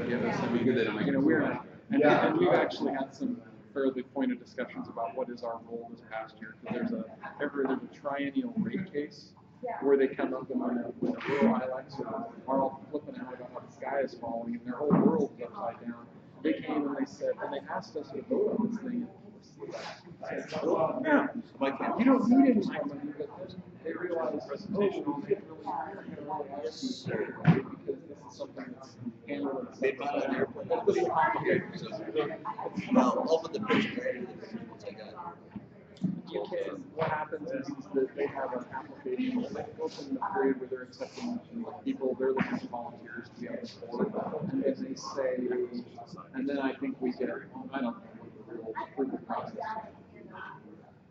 give us. I mean, we're not. And we've actually had some fairly pointed discussions about what is our role this past year. Because there's a triennial rate case where they come up and when a rural ILECs are all flipping out about how the sky is falling and their whole world is upside down. They came and they said, and they asked us to vote on this thing. Yeah, you don't need any more money, but then they realized, presentation on it really because this is something that's handled. They found an airplane. That's pretty complicated. Well, open the picture. Once I got you can, what happens is that they have an application, they open the period where they're accepting people, they're looking for volunteers to be on the board, and then they say, and then I think we get, I don't know what the real approval process is.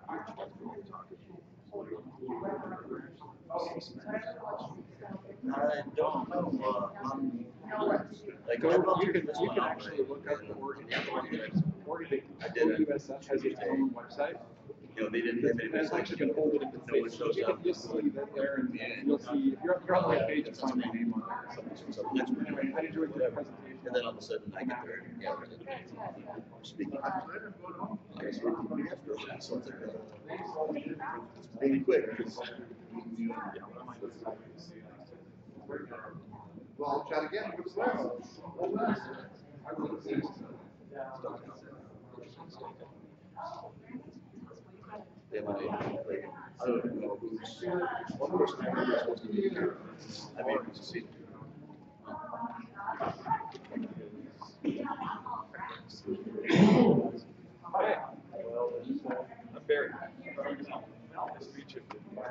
I don't know. Like, you can actually look up the Oregon USF has its own website. You know, they didn't have any. It's actually been folded into space. So you'll see that there, and you'll see if you're on the right page, you'll find my name on there. So anyway, I enjoyed the presentation. And then all of a sudden, I get there. Yeah, speaking. Being quick. Well, I'll chat again. Yeah, I don't know who's one person I remember supposed to be here. I mean, to see. Hi. I'm Barry. Nice to meet you.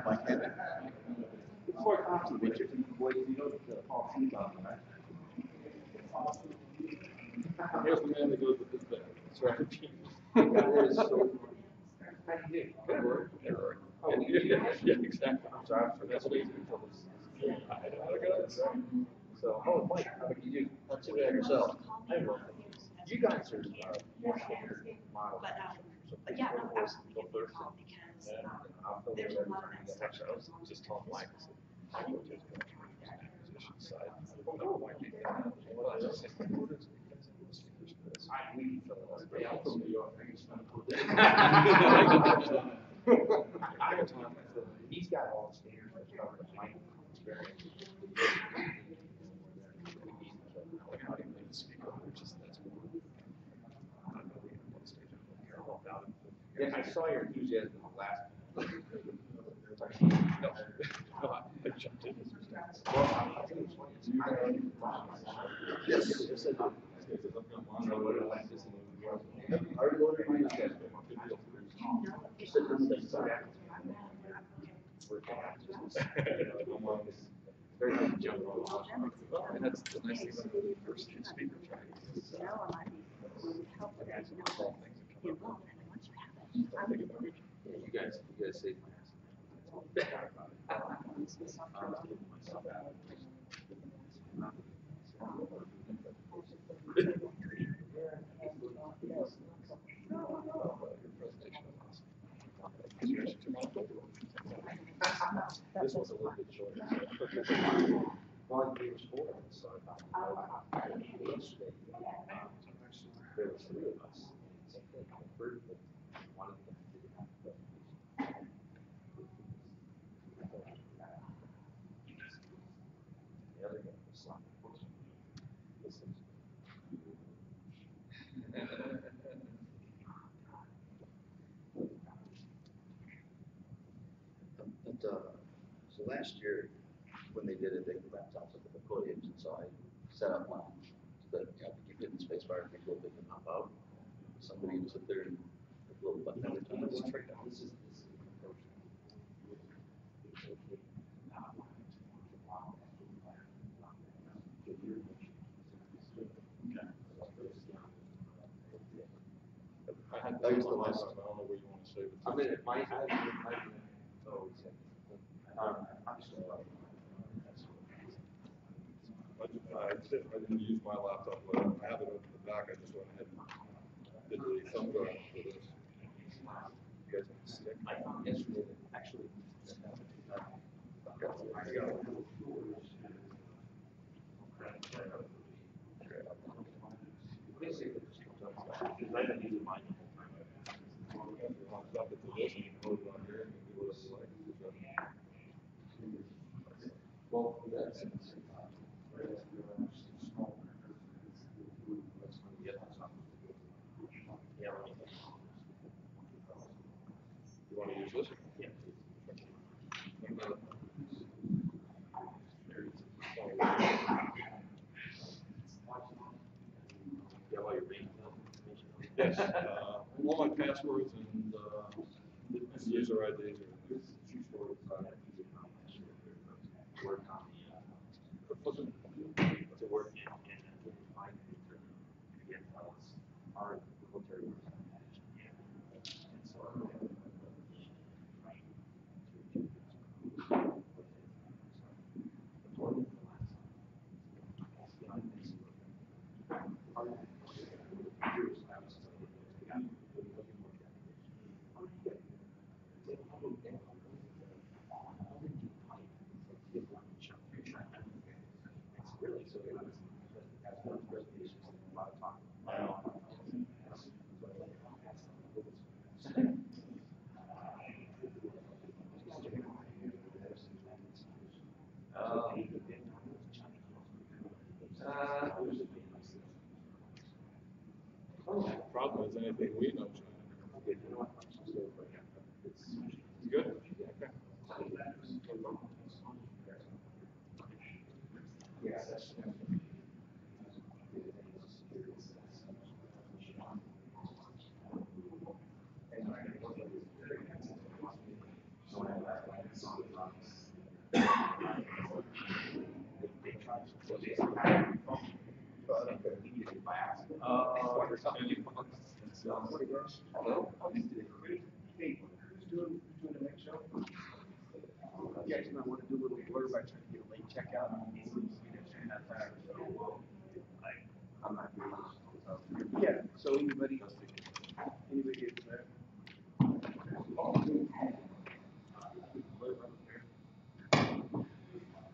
Mike Hammond. Here's the man that goes with his bed. That's right. Good work. Yeah, exactly. That's what he's doing. So, oh, Mike, how about you? Let's see that yourself. You guys are more standard model. But yeah, no, absolutely give me a call because there's a lot of that stuff. I was just telling Mike, I go to his acquisition side. He's got all the standards and stuff that Mike experience. Yeah, I saw your enthusiasm in the last. No, I jumped in. Yes. Very good jump. And that's the nice thing about the first two speakers, right? You guys say. This was a little bit shorter. Well, there was 4 of us, so there was 3 of us. One of them didn't have the other guy was like, So last year, when they did it, they put laptops up at the podiums, and so I set up one so that you keep getting space bar and people they can hop out. Somebody would sit there and hit a little button every time. This is I used the last. I don't know where you want to save it. I mean, it might have been. I didn't use my laptop, but I have it open the back. I just went ahead and did the thumb drive for this. You guys want to stick? Yesterday, actually. I end up using mine the whole time. Plug it to this and you can put it on here and do whatever you like. Well, that's. Yeah, you want to use this? Yeah. Yes, all my passwords and user IDs are. Work on To work in our military. Really, so it was as one presentation, a lot of talk. Problem is anything we know. Good? Okay. Yes, that's. You guys might want to do a little blurb by trying to get a late checkout. I'm not doing this. Yeah, so anybody is there?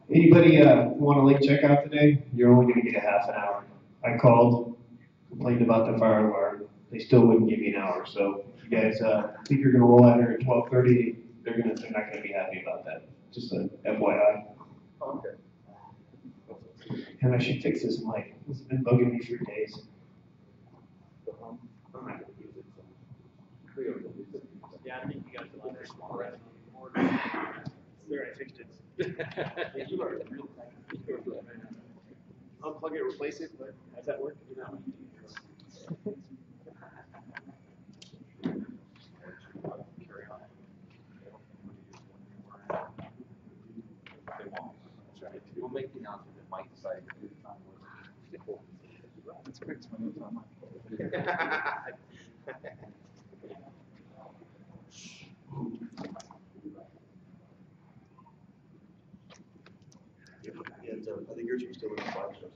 Anybody want a late checkout today? You're only going to get a half an hour. I called, complained about the fire alarm. They still wouldn't give you an hour. So if you guys think you're going to roll out here at 12:30, they're not going to be happy about that. Just a FYI. Okay. And I should fix this mic. It's been bugging me for days. Yeah, I think you guys will understand. There, I fixed it. You are real tight. Unplug it, replace it, but how's that work? You know. Carry on. We'll make the announcement that Mike decided to do the time with. It's quick, so it's on my. Yeah, so I think yours are still in the slideshow.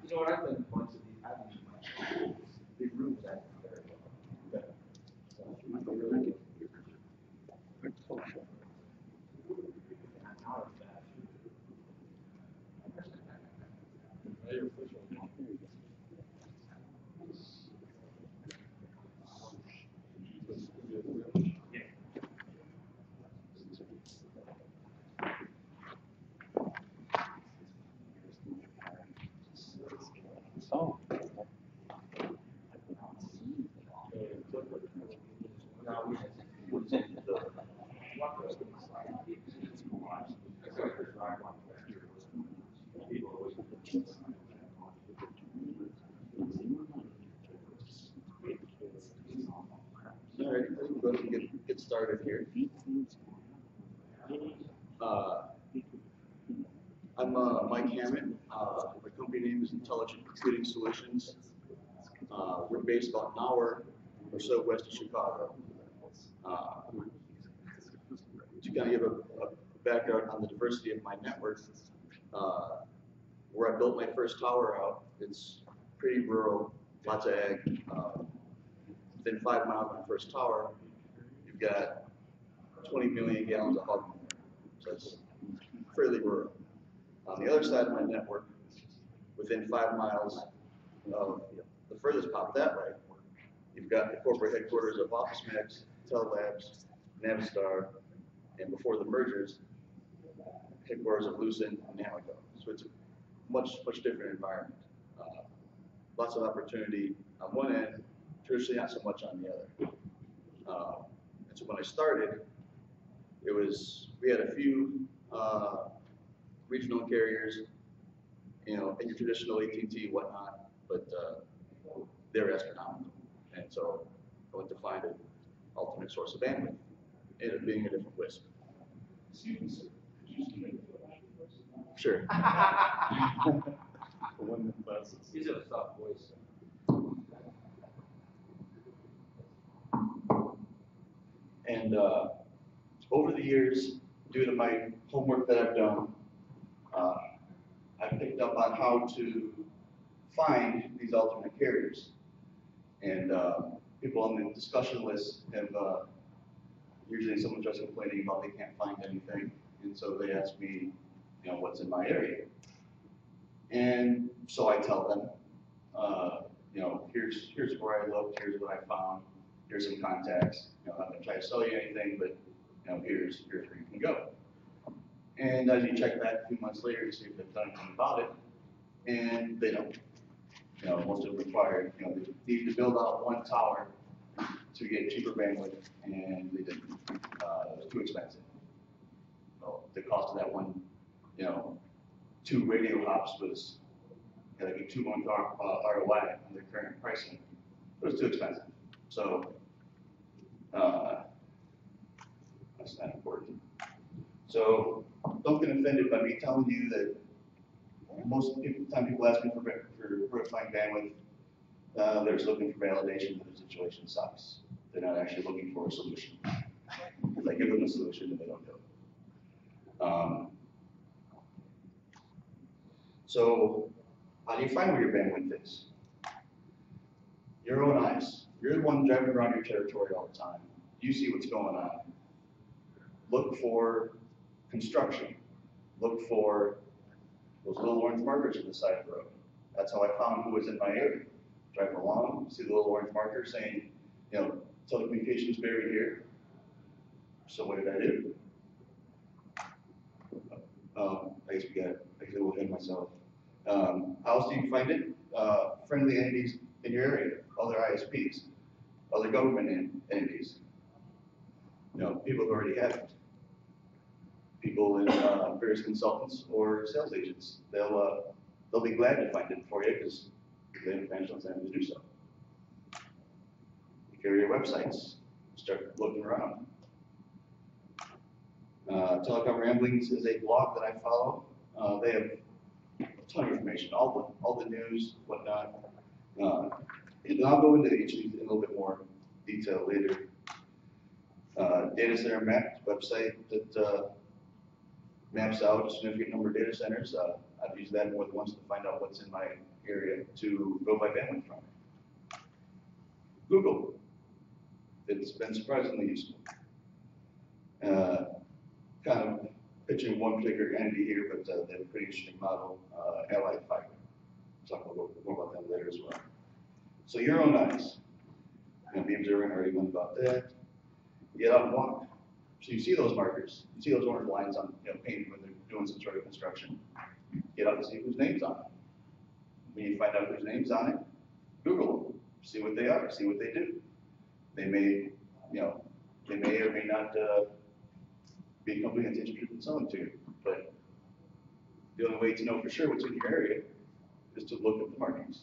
You know what I've done once of these, I've used big rooms that there. Oh. All right, I think we'll go ahead and get started here. I'm Mike Hammond. My company name is Intelligent Computing Solutions. We're based about an hour or so west of Chicago. To kind of give a background on the diversity of my network, where I built my first tower out, it's pretty rural, lots of ag. Within 5 miles of my first tower, you've got 20 million gallons of hog manure. So it's fairly rural. On the other side of my network, within 5 miles of the furthest pop that way, you've got the corporate headquarters of OfficeMax, Tellabs, Navistar, and before the mergers, headquarters of Lucent and Amoco. So it's a much different environment. Lots of opportunity on one end, traditionally not so much on the other. And so when I started, we had a few regional carriers, and your traditional AT&T, whatnot, but they're astronomical. And so I went to find an alternate source of bandwidth, ended up being a different WISP. Sure. He's a soft voice. And over the years, due to my homework that I've done, I picked up on how to find these alternate carriers. And people on the discussion list have, usually someone just complaining about they can't find anything. And so they ask me, what's in my area? And so I tell them, here's where I looked, here's what I found, here's some contacts. I'm not gonna try to sell you anything, but here's where you can go. And as you check back a few months later to see if they've done anything about it, and they don't. Most of them required, they need to build out one tower to get cheaper bandwidth, and they didn't. It was too expensive. Well, the cost of that one, 2 radio hops was like a 2-month ROI on their current pricing. It was too expensive. So that's not important. So don't get offended by me telling you that most of the time people ask me for verifying bandwidth, they're just looking for validation that the situation sucks. They're not actually looking for a solution. Because I give them a solution and they don't do it. So how do you find where your bandwidth is? Your own eyes. You're the one driving around your territory all the time. You see what's going on. Look for construction. Look for those little orange markers on the side of the road. That's how I found who was in my area. Driving along, see the little orange marker saying, telecommunications buried here. So what did I do? I guess I will hit myself. How else do you find it? Friendly entities in your area, other ISPs, other government entities. People who already have it. People in various consultants or sales agents. They'll be glad to find it for you because they have financial incentive to do so. You carry your websites, start looking around. Telecom Ramblings is a blog that I follow. They have a ton of information, all the news, whatnot. And I'll go into each of these in a little bit more detail later. Data Center Map website that maps out a significant number of data centers. I've used that more than once to find out what's in my area to go by bandwidth from. Google. It's been surprisingly useful. Kind of pitching one particular entity here, but they have a pretty interesting model, Allied Fiber. We'll talk a little bit more about them later as well. So your own eyes. The observer already went about that. Get out and walk. So you see those markers. You see those orange lines on painted when they're doing some sort of construction. Get out and see whose name's on it. When you find out whose name's on it, Google them. See what they are. See what they do. They may, they may or may not be a company that's interested in selling to you. But the only way to know for sure what's in your area is to look at the markings.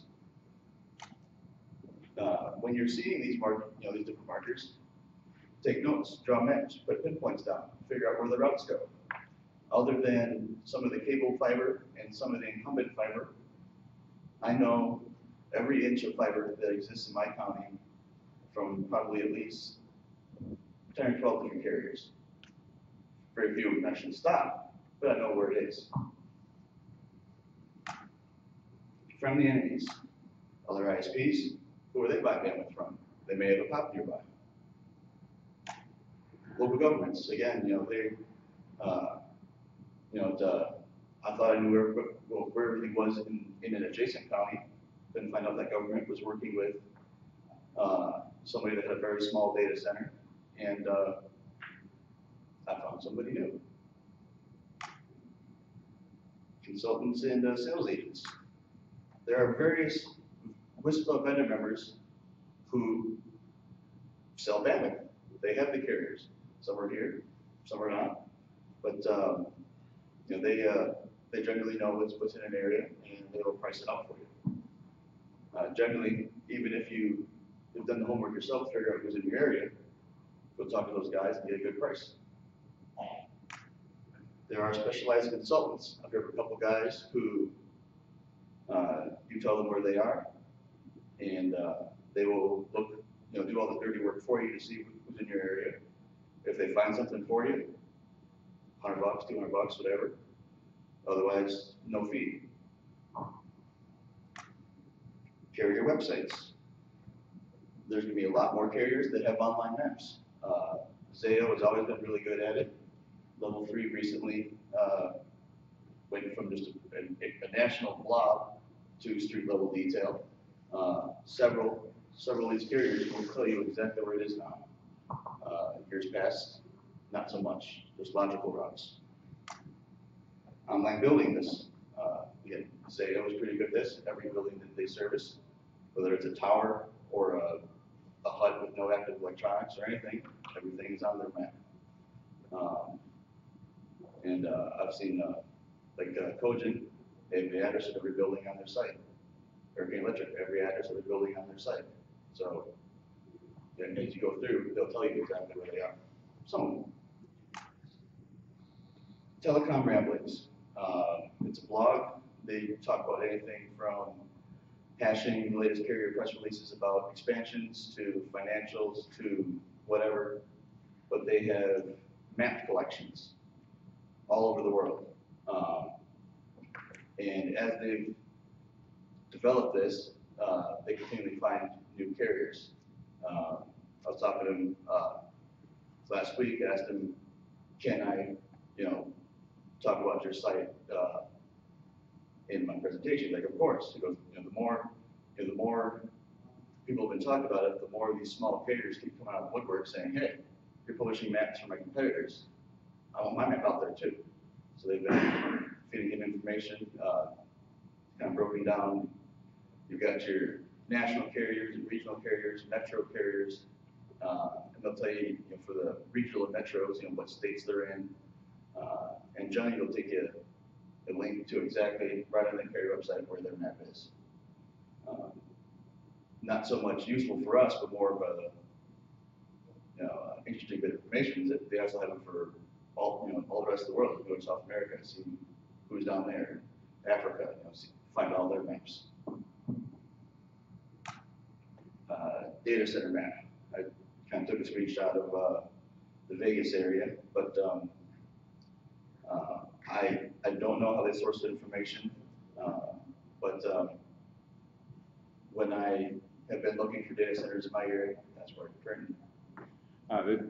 When you're seeing these these different markers, take notes, draw maps, put pinpoints down, figure out where the routes go. Other than some of the cable fiber and some of the incumbent fiber, I know every inch of fiber that exists in my county from probably at least 10 or 12 different carriers. Very few of them actually stop, but I know where it is. Friendly entities, other ISPs, who are they buying bandwidth from? They may have a POP nearby. local governments, again, they, I thought I knew where everything was in an adjacent county. Then find out that government was working with somebody that had a very small data center, and I found somebody new. Consultants and sales agents. There are various WISPA vendor members who sell bandwidth. They have the carriers. Some are here, some are not. But they generally know what's in an area, and they will price it out for you. Generally, even if you've done the homework yourself, figure out who's in your area, go talk to those guys and get a good price. There are specialized consultants. I've heard of a couple guys who you tell them where they are, and they will look, do all the dirty work for you to see who's in your area. If they find something for you, $100, $200, whatever. Otherwise, no fee. Carrier websites. There's going to be a lot more carriers that have online maps. Zayo has always been really good at it. Level 3 recently went from just a national blob to street level detail. Several of these carriers will tell you exactly where it is now. Years past, not so much, just logical routes. Online building this. Again, Zayo is pretty good at this. Every building that they service, whether it's a tower or a HUD with no active electronics or anything, everything is on their map. I've seen, Cogent, they have the address of every building on their site. Hurricane Electric, every address of every building on their site. So, as you go through, they'll tell you exactly where they are. So, Telecom Ramblings. It's a blog. They talk about anything from hashing the latest carrier press releases about expansions to financials to whatever, but they have map collections all over the world. And as they've developed this, they continually find new carriers. I was talking to him last week, asked him, can I, talk about your site in my presentation? Like, of course. He goes, the more people have been talking about it, the more these small carriers keep coming out of the woodwork saying, hey, you're publishing maps for my competitors. I want my map out there too. So they've been feeding him information, kind of broken down. You've got your national carriers, regional carriers, metro carriers, and they'll tell you, for the regional and metros, what states they're in. And generally, it'll take you a link to exactly right on the carrier website where their map is. Not so much useful for us, but more of a interesting bit of information is that they also have it for all the rest of the world. You go to South America, see who's down there, Africa, find all their maps. Data center map. I kind of took a screenshot of the Vegas area, but I don't know how they source the information, but when I have been looking for data centers in my area, that's where I'm turning.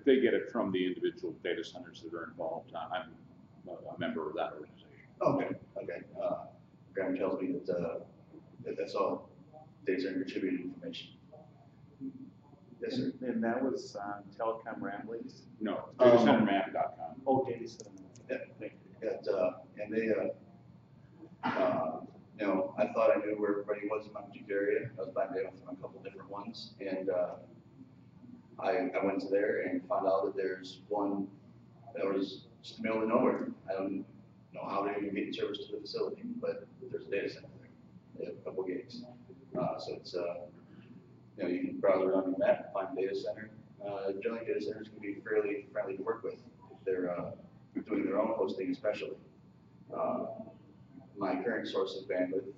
They get it from the individual data centers that are involved. I'm a member of that organization. Okay. Graham tells me that that's all data center contributed information. Yes, sir. And that was Telecom Ramblings? No, datacentermap.com. Oh, data center. Yeah. And they, I thought I knew where everybody was in my particular area. I was buying data from a couple different ones, and I went to there and found out that there's one that was just in the middle of nowhere. I don't know how they're even getting service to the facility, but there's a data center there. They have a couple gates. So it's, you can browse around your map, find a data center. Generally, data centers can be fairly friendly to work with if they're doing their own hosting, especially. My current source of bandwidth,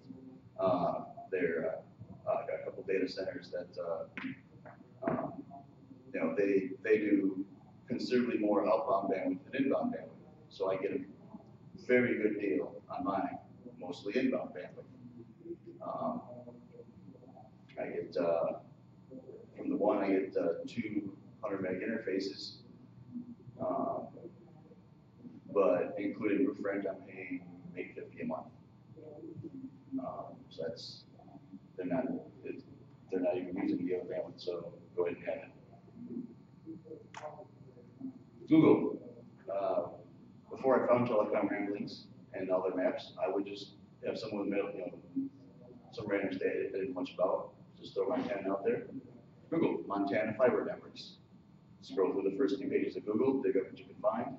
they're got a couple data centers that they do considerably more outbound bandwidth than inbound bandwidth. So I get a very good deal on mine, mostly inbound bandwidth. I get from the one I get 200 meg interfaces but including roof rent, I'm paying $850 a month. So that's, they're not even using the other bandwidth, so go ahead and have it. Google. Before I found telecom ramblings and all their maps, I would just have someone, some random state I didn't much about, just throw Montana out there. Google Montana fiber networks. Scroll through the first few pages of Google, dig up what you can find.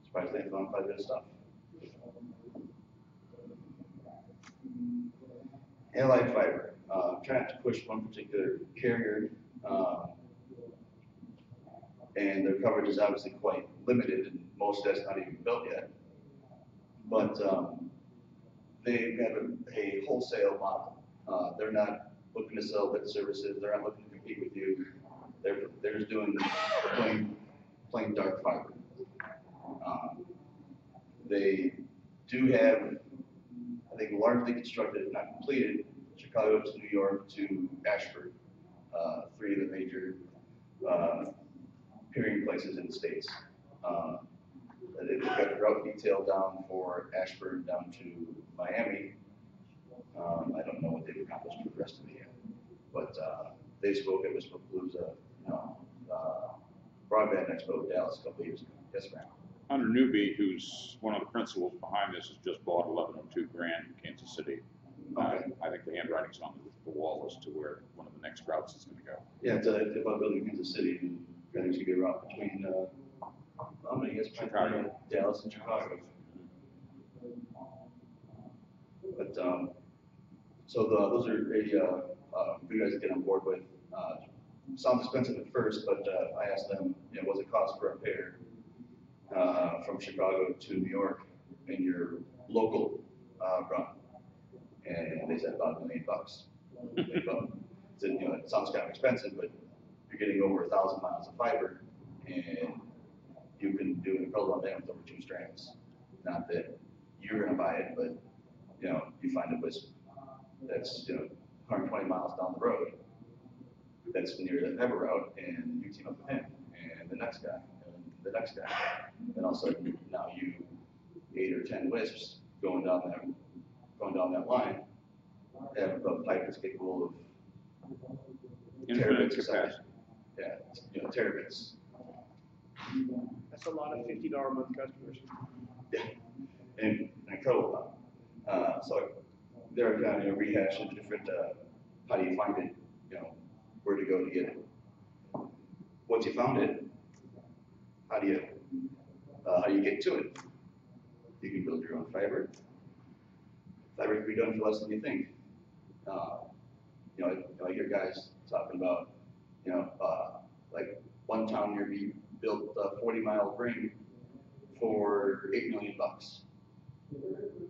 Surprised they found quite a bit of stuff. Allied fiber. Try not to push one particular carrier, and their coverage is obviously quite limited, and most that's not even built yet. But they have a wholesale model. They're not looking to sell bit services. They're not looking to compete with you. They're just doing plain dark fiber. They do have, I think, largely constructed, if not completed, Chicago to New York to Ashford, 3 of the major peering places in the States. They've got the route detail down for Ashford down to Miami. I don't know what they've accomplished for the rest of the year, but they spoke at WISPAPALOOZA, Broadband Expo in Dallas a couple of years ago. Yes, ma'am. Hunter Newby, who's one of the principals behind this, has just bought 1102 Grand in Kansas City. Okay. I think the handwriting's on the wall as to where one of the next routes is going to go. Yeah, it's about building Kansas City, and I think it's going to be a route between, I guess, Chicago. Dallas and Chicago. But, so those are for you guys to get on board with. Sounds expensive at first, but I asked them, what's it cost for a pair from Chicago to New York in your local run? And they said about $1 million. So, it sounds kind of expensive, but you're getting over 1,000 miles of fiber, and you can do an equivalent bandwidth over 2 strands. Not that you're going to buy it, but you find a WISP that's 120 miles down the road, that's near the fiber route, and you team up with him and the next guy and the next guy, and all of a sudden now you 8 or 10 WISPs going down that line have a pipe that's capable of Infinite terabits a second. capacity. Yeah, terabits. That's a lot of $50 a month customers. Yeah, and incredible amount. So they're kind of rehashing the different, how do you find it, where to go to get it. Once you found it, how do you get to it? You can build your own fiber. Fiber can be done for less than you think. I hear guys talking about, like one town near me built a 40-mile ring for $8 million.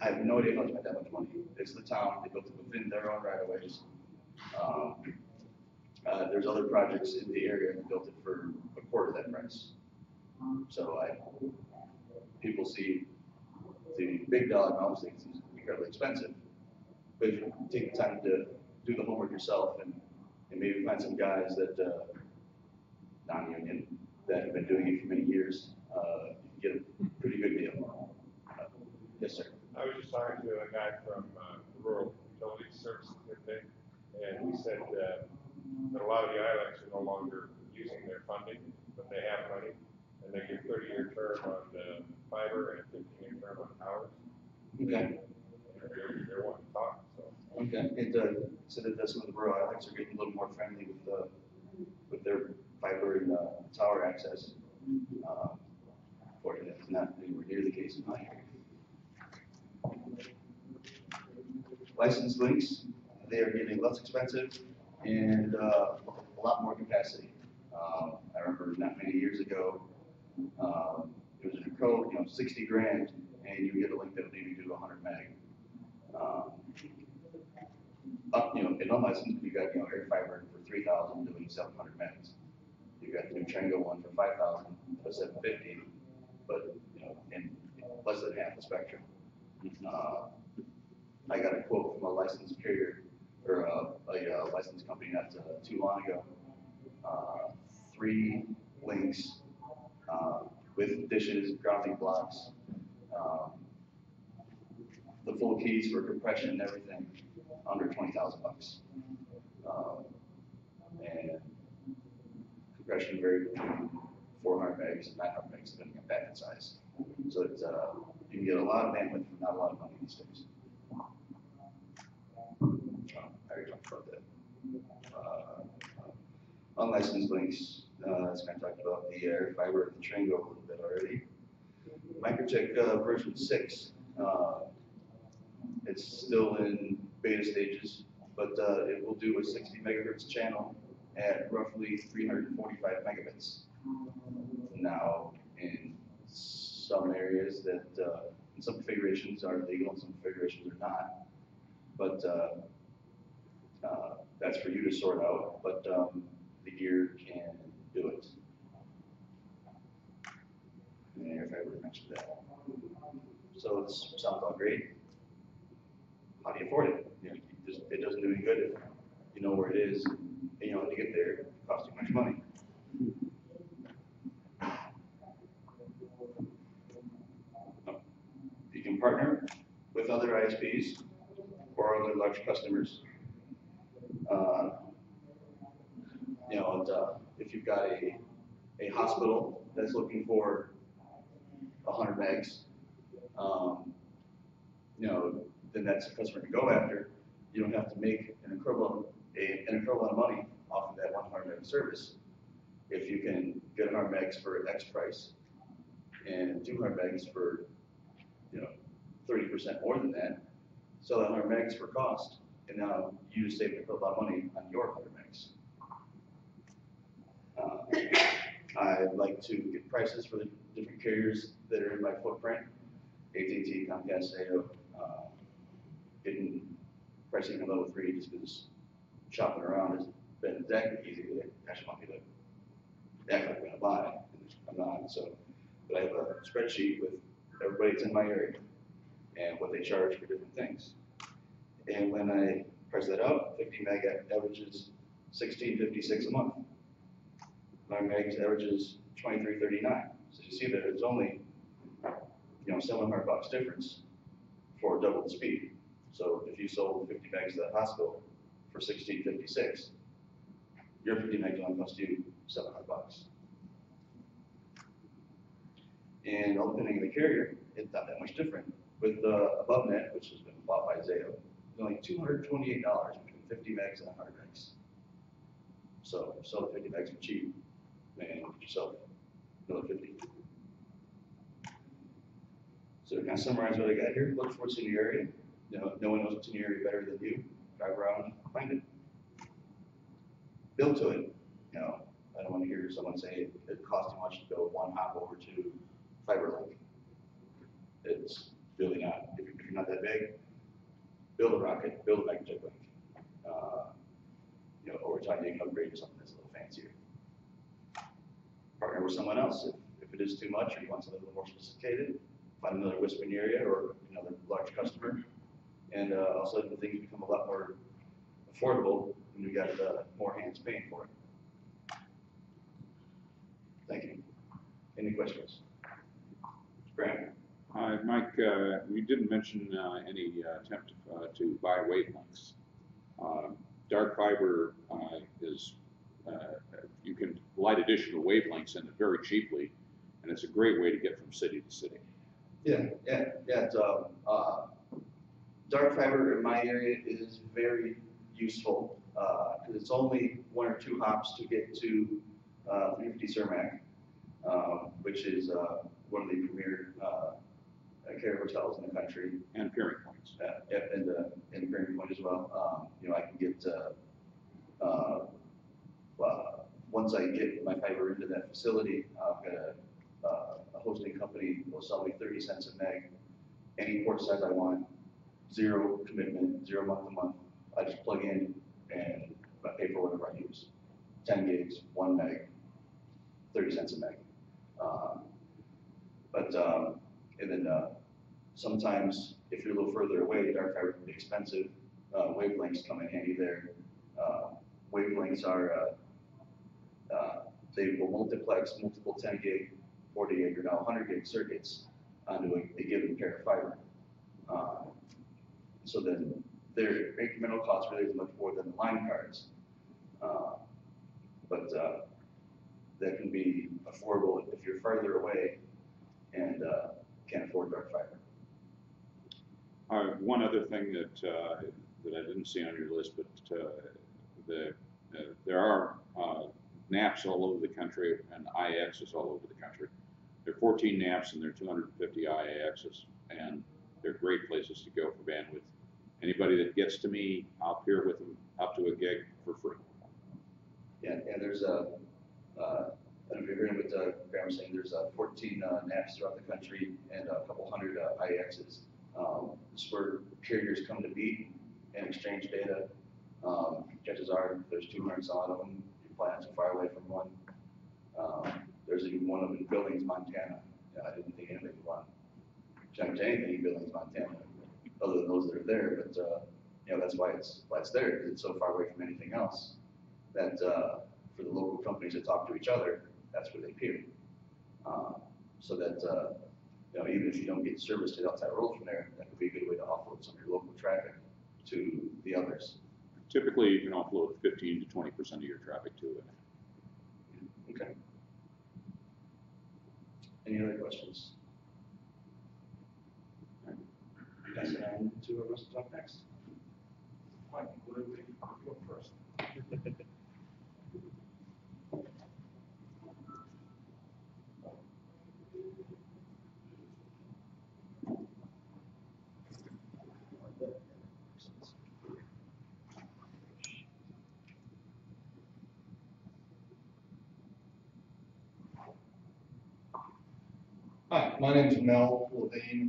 I have no idea how to spend that much money. It's the town, they built it within their own right-of-ways. There's other projects in the area that built it for a quarter of that price. So people see the big dollar amounts, it's incredibly expensive. But if you take the time to do the homework yourself and maybe find some guys that, non-union, that have been doing it for many years, you can get a pretty good deal. Yes, sir. I was just talking to a guy from Rural Utility Services the other day, and he said that a lot of the ILECs are no longer using their funding, but they have money, and they give 30-year term on fiber and a 15-year term on towers. Okay. They're wanting to talk, so. Okay. So that some of the rural ILECs are getting a little more friendly with their fiber and tower access. Fortunately, that's not anywhere near the case in my area. License links, they are getting less expensive and a lot more capacity. I remember not many years ago, it was a code, 60 grand, and you get a link that would maybe do 100 meg. In unlicensed, you got air fiber for 3,000 doing 700 megs. You got the new Trengo one for 5,000 for 750, but in less than half the spectrum. I got a quote from a licensed carrier or a licensed company not too long ago. 3 links, with dishes, grounding blocks, the full keys for compression and everything, under 20,000 bucks. And compression varied between 400 megs and 900 megs, depending on packet size. So it's, you can get a lot of bandwidth for not a lot of money these days. I already talked about that. Unlicensed links, as I talked about the air fiber, the Tringo a little bit already. Microtek version 6, it's still in beta stages, but it will do a 60 megahertz channel at roughly 345 megabits. Now, in some areas that, in some configurations are legal and some configurations are not, but that's for you to sort out, but the gear can do it. And if I would mention that. So it sounds all great. How do you afford it? You know, it doesn't do any good if you know where it is and you know to get there, it costs too much money. You can partner with other ISPs or other large customers. You know, if you've got a hospital that's looking for 100 megs, you know, then that's a customer to go after. You don't have to make an equivalent of money off of that 100 meg service. If you can get 100 megs for X price and 200 megs for, you know, 30% more than that, sell that 100 megs for cost, and now you save an equivalent of money on your 100 megs. I'd like to get prices for the different carriers that are in my footprint. AT&T, Comcast, Zayo, getting pricing on level 3 just because shopping around has been exactly easy. They actually want me to act like I'm going to buy. I'm not. So, but I have a spreadsheet with everybody that's in my area and what they charge for different things. And when I price that out, 50 meg averages $16.56 a month. 9 megs averages $23.39. So you see that it's only, you know, $700 difference for double the speed. So if you sold 50 megs to that hospital for $16.56, your 50 megs only cost you $700. And all depending on the carrier, it's not that much different. With AboveNet, which has been bought by Zayo, it's only $228 between 50 megs and 100 megs. So sell the 50 megs for cheap, and get yourself another 50. So to kind of summarize what I got here, look for what's in your area. You know, no one knows what's in your area better than you. Drive around, find it. Build to it. You know, I don't want to hear someone say it costs too much to build one hop over to fiber link. It's really not. If you're not that big, build a rocket, build a Microtek link. You know, over time you can upgrade to something that's a little fancier. Partner with someone else. If it is too much or you want something a little more sophisticated, find another WISPing area or another large customer. And all of a sudden things become a lot more affordable when you got more hands paying for it. Thank you. Any questions? Graham? Hi, Mike, you didn't mention any attempt to buy wavelengths. Dark fiber is, you can light additional wavelengths in it very cheaply, and it's a great way to get from city to city. Yeah. It's, dark fiber in my area is very useful because it's only 1 or 2 hops to get to 350 Cermak, which is one of the premier care hotels in the country. And peering points. And peering point as well. You know, I can get once I get my fiber into that facility, I've got a hosting company will sell me 30 cents a meg, any port size I want, 0 commitment, 0 month to month. I just plug in and I pay for whatever I use. 10 gigs, 1 meg, 30 cents a meg. And then sometimes if you're a little further away, dark fiber can be expensive. Wavelengths come in handy there. Wavelengths are, they will multiplex multiple 10 gig 40 gig or now 100 gig circuits onto a given pair of fiber. So then their incremental cost really is much more than the line cards. But that can be affordable if you're farther away and can't afford dark fiber. One other thing that that I didn't see on your list, but there are NAPs all over the country and IAXs all over the country. There are 14 NAPs and there are 250 IAXs, and they're great places to go for bandwidth. Anybody that gets to me, I'll peer with them up to a gig for free. Yeah, and there's I don't know if you're hearing what Graham was saying, there's 14 NAPs throughout the country and a couple hundred IAXs. This is where carriers come to meet and exchange data. Chances are there's 200 some of them. You're probably not too far away from one. There's even one of them in Billings, Montana. Yeah, I didn't think anybody would want to jump to anything in Billings, Montana, other than those that are there. But you know, that's why it's there, because it's so far away from anything else that for the local companies that talk to each other, that's where they peer. So that you know, even if you don't get service to the outside world from there, that could be a good way to offload some of your local traffic to the others. Typically, you can offload 15 to 20% of your traffic to it. Okay. Any other questions? Pass it on to whoever wants to talk next. Mike, what do we go first? Hi, my name is Mel FullVein.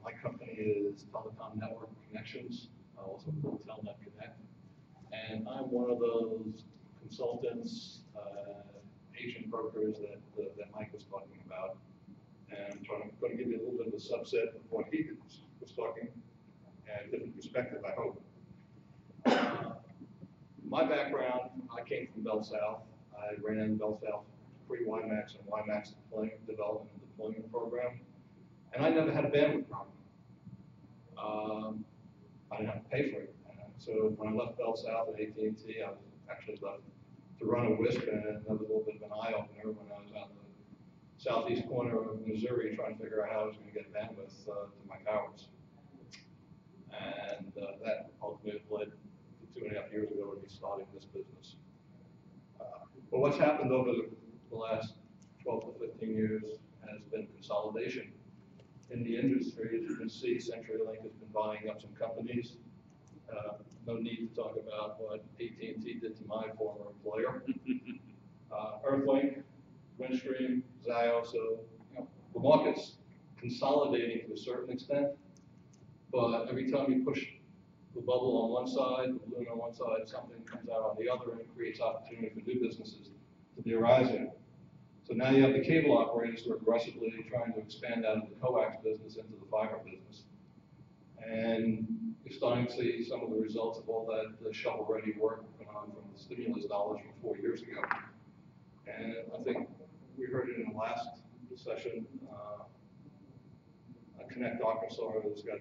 My company is Telecom Network Connections, also called Telnet Connect. And I'm one of those consultants, agent brokers that Mike was talking about. And I'm going to give you a little bit of a subset of what he was talking, and a different perspective, I hope. My background, I came from BellSouth. I ran BellSouth pre-WiMAX and WiMAX development and deployment program, and I never had a bandwidth problem. I didn't have to pay for it. So when I left BellSouth at AT&T, I was actually left to run a WISP, and that was a little bit of an eye-opener when I was out in the southeast corner of Missouri trying to figure out how I was going to get bandwidth to my towers. And that ultimately led to 2.5 years ago to me starting this business. But what's happened over the last 12 to 15 years has been consolidation in the industry. As you can see, CenturyLink has been buying up some companies. No need to talk about what AT&T did to my former employer. Earthlink, Windstream, Zayo. So you know, the market's consolidating to a certain extent, but every time you push the bubble on one side, the balloon on one side, something comes out on the other, and it creates opportunity for new businesses to be arising. So now you have the cable operators who are aggressively trying to expand out of the coax business into the fiber business. And you're starting to see some of the results of all that shovel-ready work from the stimulus dollars from 4 years ago. And I think we heard it in the last session, Connect Arkansas has got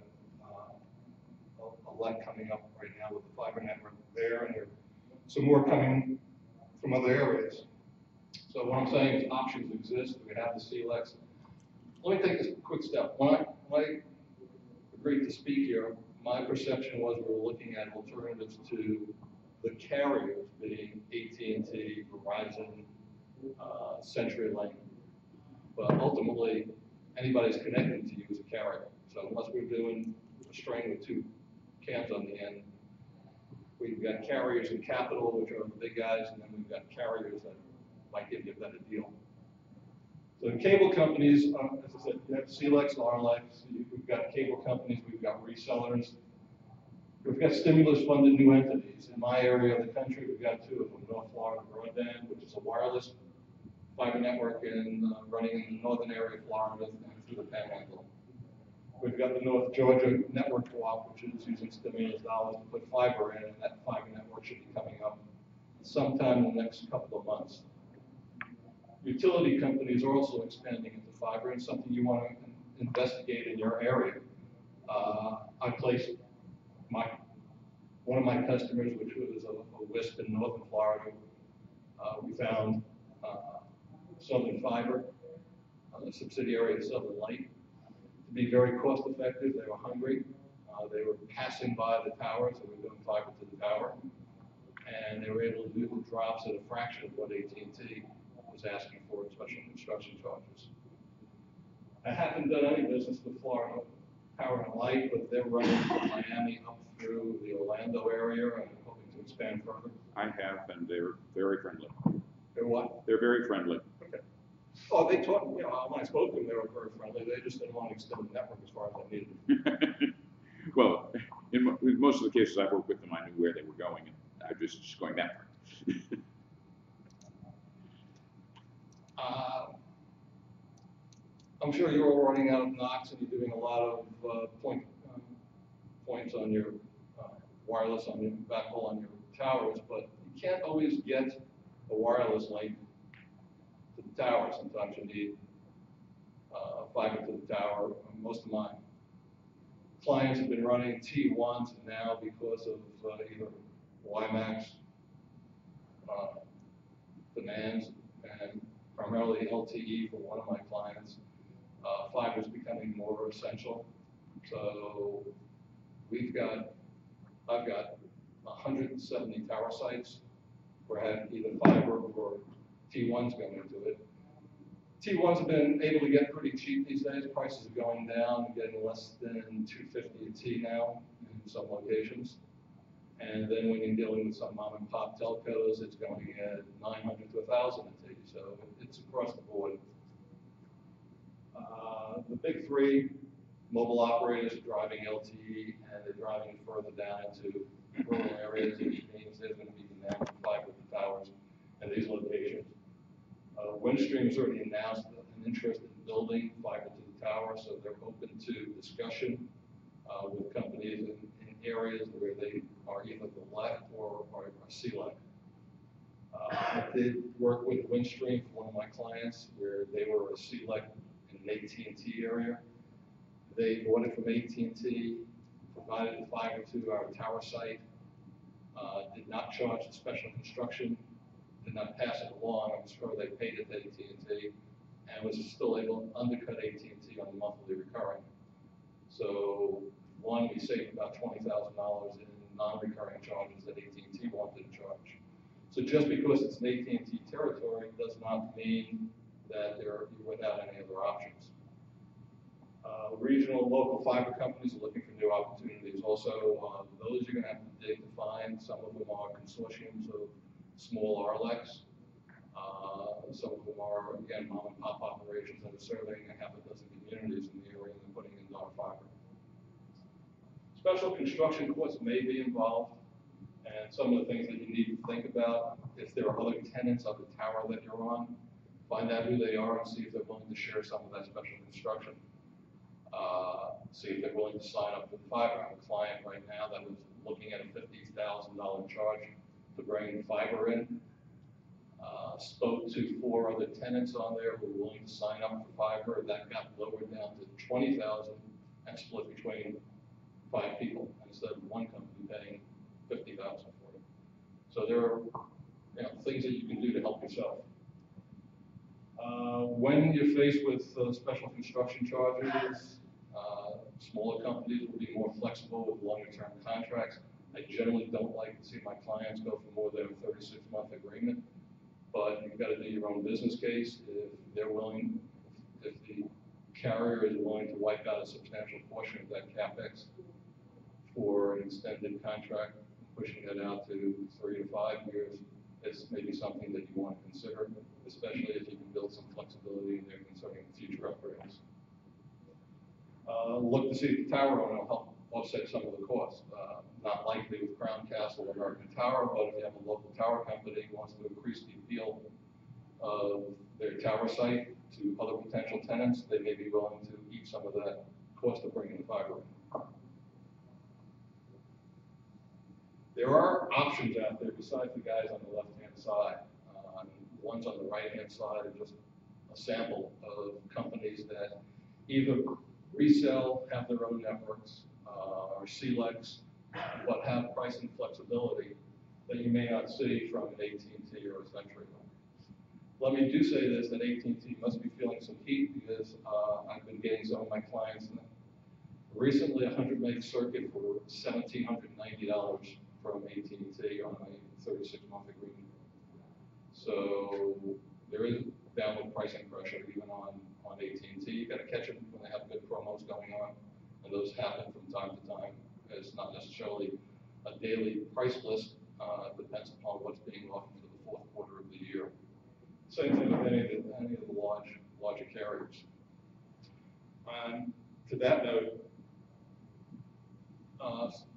a LEC coming up right now with the fiber network there, and there are some more coming from other areas. So what I'm saying is options exist. We have the CLECs. Let me take this quick step. When I agreed to speak here, my perception was we were looking at alternatives to the carriers being AT&T, Verizon, CenturyLink. But ultimately, anybody's connecting to you is a carrier. So unless we're doing a string with two cans on the end, we've got carriers in capital, which are the big guys, and then we've got carriers that might give you a better deal. So cable companies, as I said, you have CLECs, RLECs, we've got cable companies, we've got resellers. We've got stimulus-funded new entities. In my area of the country, we've got two of them, North Florida Broadband, which is a wireless fiber network running in the northern area of Florida and through the Panhandle. We've got the North Georgia Network Co-op, which is using stimulus dollars to put fiber in, and that fiber network should be coming up sometime in the next couple of months. Utility companies are also expanding into fiber, and something you want to investigate in your area. I placed one of my customers, which was a WISP in northern Florida. We found Southern Fiber, a subsidiary of Southern Light, to be very cost effective. They were hungry. They were passing by the towers, and we were doing fiber to the tower. And they were able to do the drops at a fraction of what AT&T was asking for in special construction charges. I haven't done any business with Florida Power and Light, but they're running from Miami up through the Orlando area and hoping to expand further. I have, and they're very friendly. They're what? They're very friendly. Okay. Oh, they talked, you know, when I spoke to them, they were very friendly. They just didn't want to extend the network as far as I needed. Well, in most of the cases I've worked with them, I knew where they were going, and I was just going that way. I'm sure you're all running out of NOx and you're doing a lot of points on your wireless, on your backhaul on your towers, but you can't always get a wireless link to the tower. Sometimes you need fiber to the tower. Most of my clients have been running T1s now because of either WiMAX demands and primarily LTE for one of my clients. Fiber is becoming more essential. So I've got 170 tower sites where I have either fiber or T1s going into it. T1s have been able to get pretty cheap these days. Prices are going down, getting less than $250 a T now in some locations. And then when you're dealing with some mom and pop telcos, it's going at $900 to $1,000 a T. So it's across the board. The big three mobile operators are driving LTE, and they're driving further down into rural areas, which means there's going to be demand for fiber to towers in these locations. Windstream has already announced an interest in building fiber to the tower, so they're open to discussion with companies in areas where they are either the LEC or CLEC. I did work with Windstream for one of my clients where they were a CLEC in an AT&T area. They bought it from AT&T, provided the fiber to our tower site, did not charge the special construction, did not pass it along. I'm sure they paid it to AT&T, and was still able to undercut AT&T on the monthly recurring. So one, we saved about $20,000 in non-recurring charges that AT&T wanted to charge. So just because it's an AT&T territory does not mean that you're without any other options. Regional and local fiber companies are looking for new opportunities. Also, those you're going to have to dig to find. Some of them are consortiums of small ILECs. Some of them are, again, mom and pop operations that are serving a half a dozen communities in the area and putting in dark fiber. Special construction costs may be involved, and some of the things that you need to think about, if there are other tenants of the tower that you're on, find out who they are and see if they're willing to share some of that special construction. See if they're willing to sign up with fiber. I have a client right now that was looking at a $50,000 charge to bring fiber in. Spoke to 4 other tenants on there who were willing to sign up for fiber. That got lowered down to $20,000 and split between 5 people instead of one company paying $50,000 for it. So there are things that you can do to help yourself. When you're faced with special construction charges, smaller companies will be more flexible with longer-term contracts. I generally don't like to see my clients go for more than a 36-month agreement, but you've got to do your own business case. If they're willing, if the carrier is willing to wipe out a substantial portion of that CapEx for an extended contract, pushing that out to 3 to 5 years, is maybe something that you want to consider, especially if you can build some flexibility in there concerning future upgrades. Look to see if the tower owner will help offset some of the costs. Not likely with Crown Castle or American Tower, but if you have a local tower company who wants to increase the appeal of their tower site to other potential tenants, they may be willing to eat some of that cost of bringing the fiber in. There are options out there besides the guys on the left-hand side. The ones on the right-hand side are just a sample of companies that either resell, have their own networks, or CLECs, but have pricing flexibility that you may not see from an AT&T or a CenturyLink. Let me do say this, that AT&T must be feeling some heat because I've been getting some of my clients recently 100 meg circuit for $1,790 from AT&T on a 36-month agreement. So there is downward pricing pressure even on AT&T. You got to catch them when they have good promos going on, and those happen from time to time. It's not necessarily a daily price list. It depends upon what's being offered for the fourth quarter of the year. Same thing with any of the larger carriers. To that note,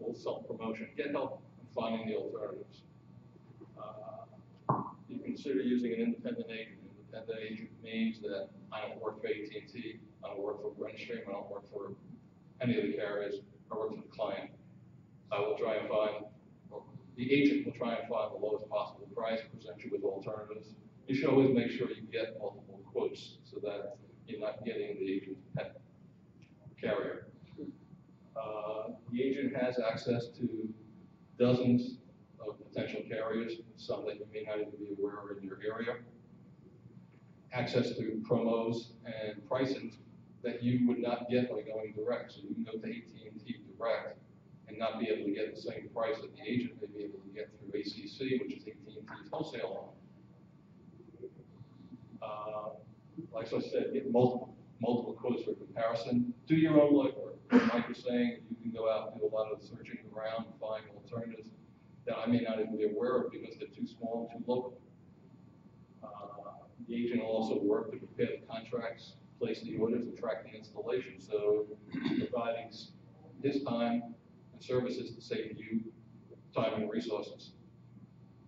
little self-promotion. Get help in finding the alternatives. You consider using an independent agent. Independent agent means that I don't work for AT&T, I don't work for Windstream, I don't work for any of the carriers. I work for the client. I will try and find, or the agent will try and find the lowest possible price, present you with alternatives. You should always make sure you get multiple quotes so that you're not getting the agent's pet carrier. The agent has access to dozens of potential carriers, some that you may not even be aware of in your area. Access to promos and pricing that you would not get by going direct. So you can go to AT&T direct and not be able to get the same price that the agent may be able to get through ACC, which is AT&T's wholesale arm. Like I said, get multiple quotes for comparison. Do your own legwork. Like you're saying, you can go out and do a lot of searching around and find alternatives that I may not even be aware of because they're too small and too local. The agent will also work to prepare the contracts, place the orders, and track the installation. So providing his time and services to save you time and resources.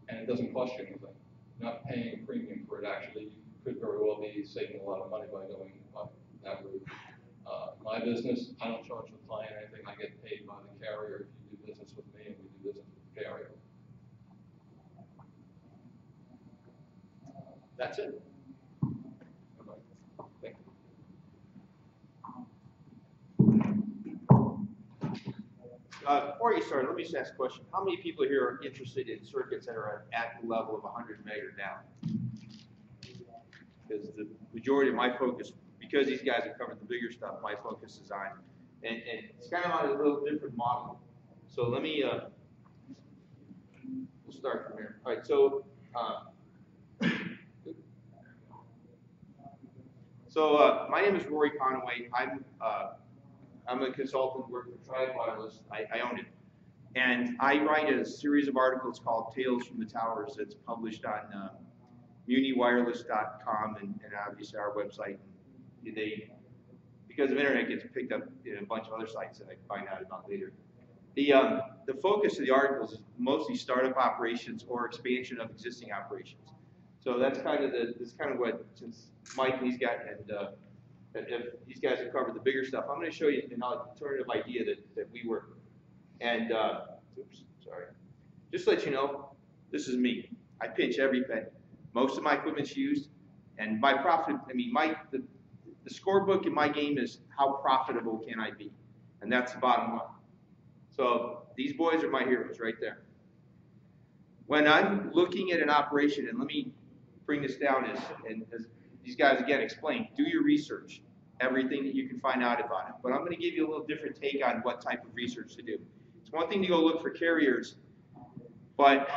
And it doesn't cost you anything. You're not paying a premium for it. Actually, you could very well be saving a lot of money by going that route. My business, I don't charge the client anything. I get paid by the carrier if you do business with me and we do business with the carrier. That's it. Thank you. Before you start, let me just ask a question. How many people here are interested in circuits that are at the level of 100 meg or down? Because the majority of my focus, because these guys have covered the bigger stuff, my focus is on, and it's kind of on a little different model. So let me, we'll start from here. All right, so, my name is Rory Conway. I'm a consultant, work for Triad Wireless. I own it. And I write a series of articles called Tales from the Towers that's published on muniwireless.com and obviously our website. Because of internet, gets picked up in a bunch of other sites that I find out about later. The focus of the articles is mostly startup operations or expansion of existing operations. So that's kind of what, since Mike and these guys these guys have covered the bigger stuff, I'm going to show you an alternative idea that we work with. And oops, sorry. Just to let you know, this is me. I pinch every penny. Most of my equipment's used, and my profit. I mean, the scorebook in my game is how profitable can I be, and that's the bottom line. So these boys are my heroes right there. When I'm looking at an operation, and let me bring this down as these guys again explain, do your research, everything that you can find out about it. But I'm going to give you a little different take on what type of research to do. It's one thing to go look for carriers, but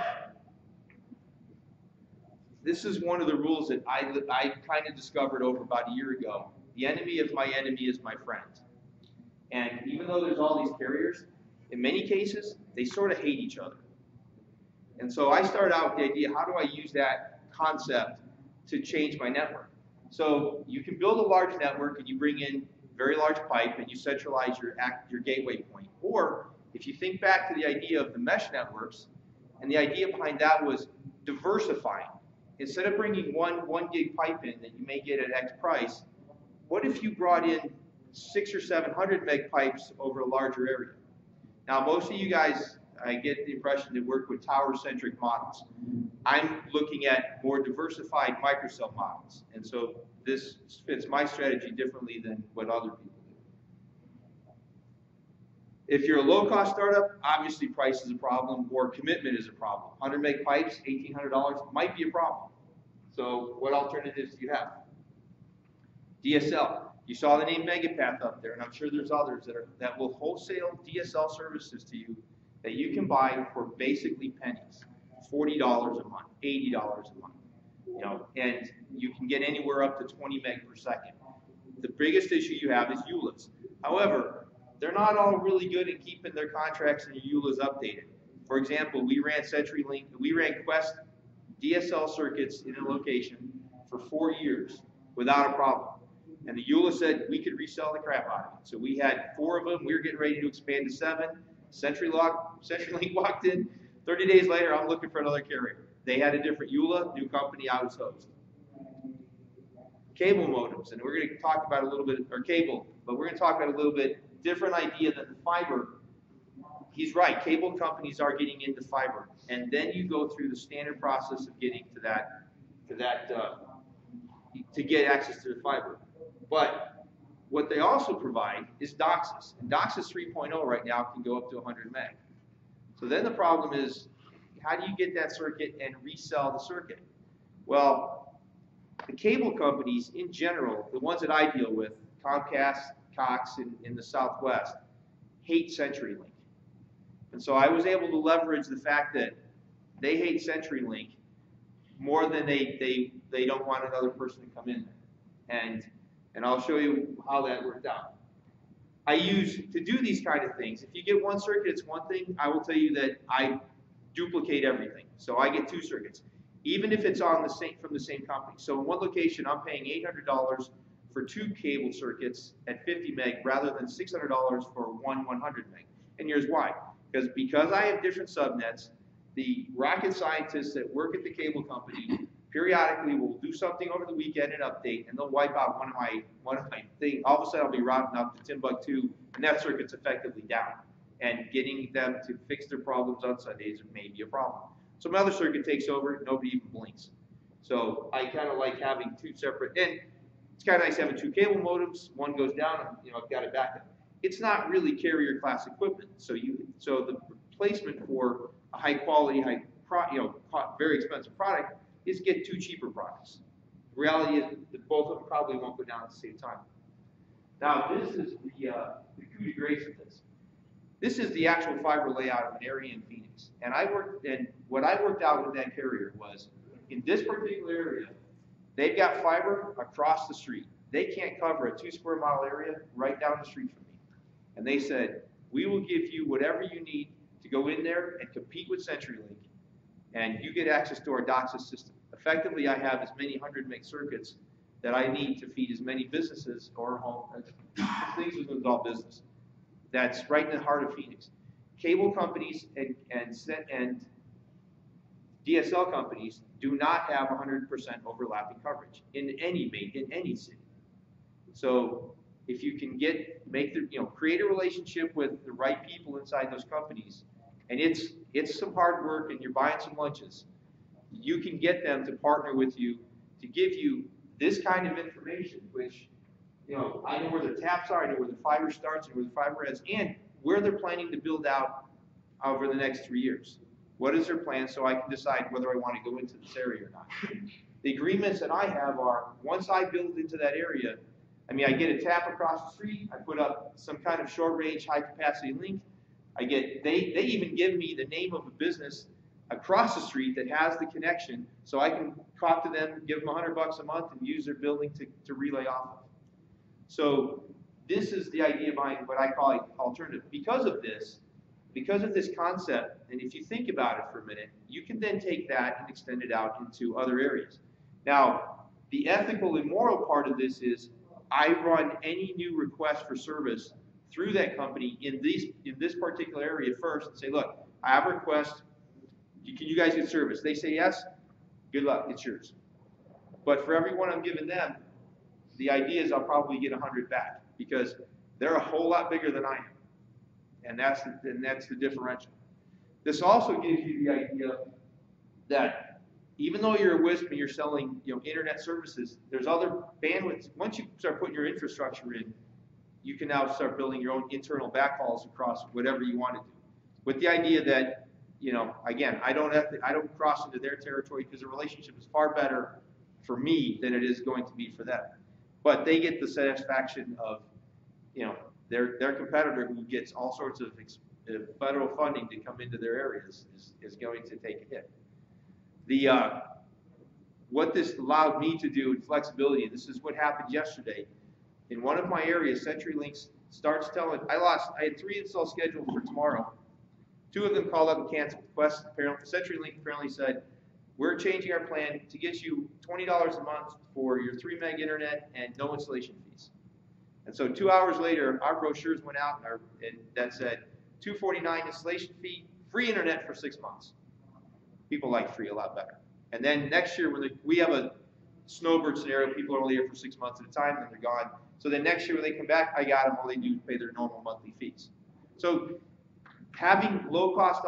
this is one of the rules that I kind of discovered over about a year ago. The enemy of my enemy is my friend. And even though there's all these carriers, in many cases, they sort of hate each other. And so I started out with the idea, how do I use that concept to change my network? So you can build a large network and you bring in very large pipe and you centralize your gateway point. Or if you think back to the idea of the mesh networks, and the idea behind that was diversifying. Instead of bringing one gig pipe in that you may get at X price, what if you brought in 600 or 700 meg pipes over a larger area? Now, most of you guys I get the impression they work with tower-centric models. I'm looking at more diversified microcell models. And so this fits my strategy differently than what other people do. If you're a low-cost startup, obviously price is a problem or commitment is a problem. 100 meg pipes, $1,800 might be a problem. So what alternatives do you have? DSL. You saw the name Megapath up there, and I'm sure there's others that will wholesale DSL services to you that you can buy for basically pennies, $40 a month, $80 a month, you know, and you can get anywhere up to 20 meg per second. The biggest issue you have is EULAs. However, they're not all really good at keeping their contracts and EULAs updated. For example, we ran CenturyLink, we ran Quest DSL circuits in a location for 4 years without a problem. And the EULA said we could resell the crap out of it. So we had 4 of them. We were getting ready to expand to 7. CenturyLink walked in. 30 days later, I'm looking for another carrier. They had a different EULA, new company, I was host. Cable modems, and we're going to talk about a little bit, or cable, but we're going to talk about a little bit different idea than the fiber. He's right, cable companies are getting into fiber, and then you go through the standard process of getting to get access to the fiber. But what they also provide is DOCSIS, and DOCSIS 3.0 right now can go up to 100 meg. So then the problem is, how do you get that circuit and resell the circuit? Well, the cable companies in general, the ones that I deal with, Comcast, Cox in the Southwest, hate CenturyLink. And so I was able to leverage the fact that they hate CenturyLink more than they don't want another person to come in there. And I'll show you how that worked out. To do these kind of things, if you get one circuit, it's one thing. I will tell you that I duplicate everything. So I get 2 circuits, even if it's from the same company. So in one location, I'm paying $800 for 2 cable circuits at 50 meg rather than $600 for one 100 meg. And here's why. Because I have different subnets, the rocket scientists that work at the cable company periodically will do something over the weekend and update, and they'll wipe out one of my things. All of a sudden, I'll be routing up to Timbuktu, and that circuit's effectively down. And getting them to fix their problems on Sundays may be a problem. So my other circuit takes over, nobody even blinks. So I kind of like having 2 separate, and it's kind of nice having 2 cable modems. One goes down, and I've got it backup. It's not really carrier class equipment, so the replacement for a high quality, very expensive product is get 2 cheaper products. The reality is that both of them probably won't go down at the same time. Now this is the coup de grace of this. This is the actual fiber layout of an area in Phoenix, and what I worked out with that carrier was in this particular area, they've got fiber across the street. They can't cover a 2 square mile area right down the street from me. And they said, we will give you whatever you need to go in there and compete with CenturyLink, and you get access to our DOCSIS system. Effectively, I have as many 100 meg circuits that I need to feed as many businesses or home things within all business. That's right in the heart of Phoenix. Cable companies and DSL companies do not have 100% overlapping coverage in any city. So if you can create a relationship with the right people inside those companies, and it's some hard work and you're buying some lunches, you can get them to partner with you to give you this kind of information, which, I know where the taps are, I know where the fiber starts and where the fiber ends, and where they're planning to build out over the next 3 years. What is their plan so I can decide whether I want to go into this area or not. The agreements that I have are, once I build into that area, I get a tap across the street, I put up some kind of short-range, high-capacity link, they even give me the name of a business across the street that has the connection, so I can talk to them, give them $100 a month, and use their building to relay off of. So this is the idea behind what I call alternative. Because of this concept, and if you think about it for a minute, you can then take that and extend it out into other areas. Now, the ethical and moral part of this is I run any new request for service through that company in this particular area first and say, look, I have a request. Can you guys get service? They say yes. Good luck. It's yours. But for everyone I'm giving them, the idea is I'll probably get 100 back because they're a whole lot bigger than I am. And that's the differential. This also gives you the idea that even though you're a WISP and you're selling, internet services, there's other bandwidths. Once you start putting your infrastructure in, you can now start building your own internal backhauls across whatever you want to do. With the idea that, again, I don't cross into their territory because the relationship is far better for me than it is going to be for them. But they get the satisfaction of, their competitor who gets all sorts of federal funding to come into their areas is going to take a hit. What this allowed me to do in flexibility, this is what happened yesterday. In one of my areas, CenturyLink starts telling, I had 3 installs scheduled for tomorrow. 2 of them called up and canceled. CenturyLink apparently said, we're changing our plan to get you $20 a month for your 3 meg internet and no installation fees. And so 2 hours later, our brochures went out and that said, $249 installation fee, free internet for 6 months. People like free a lot better. And then next year, when we have a snowbird scenario, people are only here for 6 months at a time, and they're gone. So then next year when they come back, I got them. All they do is pay their normal monthly fees. So having low cost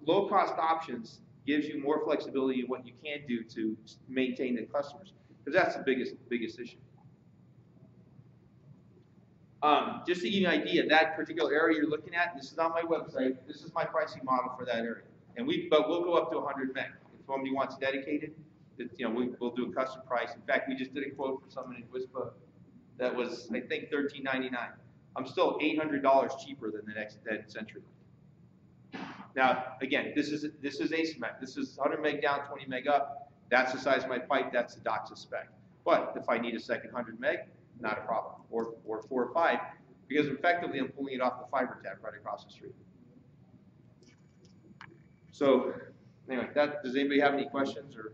options gives you more flexibility in what you can do to maintain the customers, because that's the biggest issue. Just to give you an idea, that particular area you're looking at, this is on my website. This is my pricing model for that area, and but we'll go up to 100 meg. If somebody wants dedicated, we'll do a custom price. In fact, we just did a quote for someone in WISPA that was, I think, $13.99. I'm still $800 cheaper than the next CenturyLink. Now, again, this is asymmetric. This is 100 meg down, 20 meg up. That's the size of my pipe. That's the DOCSIS spec. But if I need a second 100 meg, not a problem. Or 4 or 5, because effectively I'm pulling it off the fiber tap right across the street. So, anyway, does anybody have any questions? Or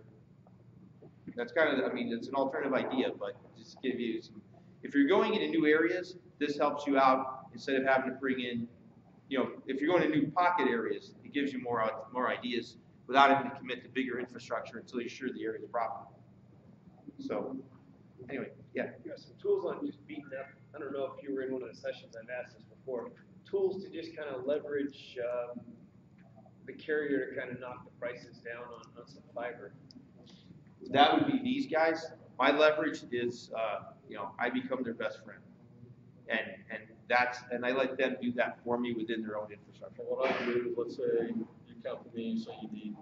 that's kind of, it's an alternative idea, but just give you some. If you're going into new areas, this helps you out instead of having to bring in, if you're going to new pocket areas, it gives you more ideas without having to commit to bigger infrastructure until you're sure the area is profitable. So, anyway, yeah. You have some tools on just beating up. I don't know if you were in one of the sessions, I've asked this before. Tools to just kind of leverage the carrier to kind of knock the prices down on some fiber. That would be these guys. My leverage is, I become their best friend, and I let them do that for me within their own infrastructure. What I do is, let's say you come to me and say you need